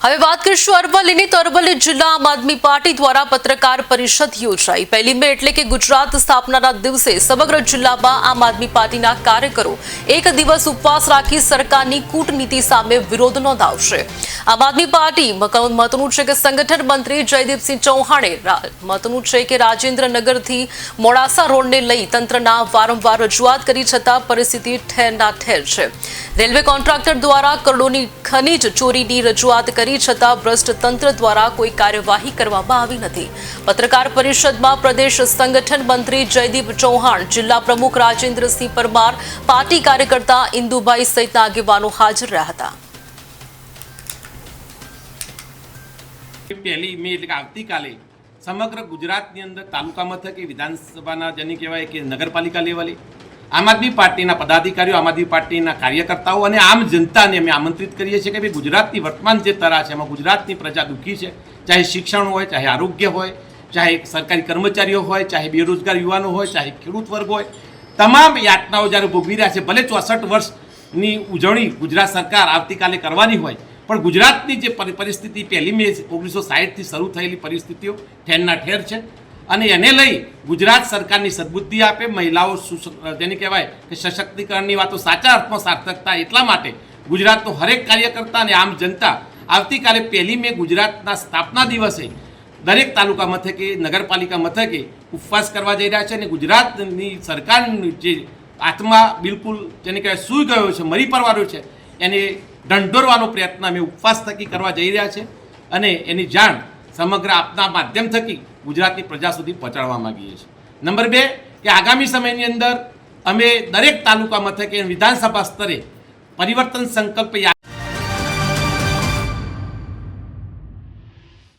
હવે વાત કરીશું અરવલ્લીની તો અરવલ્લી જિલ્લા આમ આદમી પાર્ટી દ્વારા પત્રકાર પરિષદ યોજાઈ। 1 મે એટલે કે ગુજરાત સ્થાપનાના દિવસે સમગ્ર જિલ્લામાં આમ આદમી પાર્ટીના કાર્યકરો એક દિવસ ઉપવાસ રાખી સરકારની કૂટનીતિ સામે વિરોધ નોંધાવશે। આમ આદમી પાર્ટી મતનું છે કે સંગઠન મંત્રી જયદીપસિંહ ચૌહાણે મતનું છે કે રાજેન્દ્રનગરથી મોડાસા રોડને લઈ તંત્રના વારંવાર રજૂઆત કરી છતાં પરિસ્થિતિ ઠેરના ઠેર છે। રેલવે કોન્ટ્રાક્ટર દ્વારા કરોડોની ખનીજ ચોરીની રજૂઆત કરી છતાં ભ્રષ્ટ તંત્ર દ્વારા કોઈ કાર્યવાહી કરવામાં આવી નથી। પત્રકાર પરિષદમાં પ્રદેશ સંગઠન મંત્રી જયદીપ ચૌહાણ, જિલ્લા પ્રમુખ રાજેન્દ્રસિંહ પરમાર, પાર્ટી કાર્યકર્તા ઇન્દુભાઈ સહિતના આગેવાનો હાજર રહ્યા હતા। 1 મે એટલે કે આવતીકાલે સમગ્ર ગુજરાતની અંદર તાલુકા મથકે વિધાનસભાના જેને કહેવાય કે નગરપાલિકા લેવલે આમ આદમી પાર્ટીના પદાધિકારીઓ, આમ આદમી પાર્ટીના કાર્યકર્તાઓ અને આમ જનતાને અમે આમંત્રિત કરીએ છીએ કે ભાઈ ગુજરાતની વર્તમાન જે તરા છે એમાં ગુજરાતની પ્રજા દુઃખી છે। ચાહે શિક્ષણ હોય, ચાહે આરોગ્ય હોય, ચાહે સરકારી કર્મચારીઓ હોય, ચાહે બેરોજગાર યુવાનો હોય, ચાહે ખેડૂત વર્ગ હોય, તમામ યાતનાઓ જ્યારે ભોગવી રહ્યા છે। ભલે 64 વર્ષની ઉજવણી ગુજરાત સરકાર આવતીકાલે કરવાની હોય, પણ ગુજરાતની જે પરિસ્થિતિ 1 મે 1960થી શરૂ થયેલી પરિસ્થિતિઓ ઠેરના ઠેર છે અને એને લઈ ગુજરાત સરકારની સદબુદ્ધિ આપે, મહિલાઓ જેને કહેવાય કે સશક્તિકરણની વાતો સાચા અર્થમાં સાર્થકતા એટલા માટે ગુજરાતનો હરેક કાર્યકર્તા અને આમ જનતા આવતીકાલે 1 મે ગુજરાતના સ્થાપના દિવસે દરેક તાલુકા મથકે, નગરપાલિકા મથકે ઉપવાસ કરવા જઈ રહ્યા છે અને ગુજરાતની સરકારની જે આત્મા બિલકુલ જેને કહેવાય સૂઈ ગયો છે, મરી પરવારો છે, એને ઢંઢોરવાનો પ્રયત્ન અમે ઉપવાસ થકી કરવા જઈ રહ્યા છે અને એની જાણ સમગ્ર આપના માધ્યમ થકી ગુજરાતની પ્રજા સુધી પહોંચાડવા માગીએ છીએ। નંબર 2 કે આગામી સમયની અંદર અમે દરેક તાલુકા મથકે વિધાનસભા સ્તરે પરિવર્તન સંકલ્પ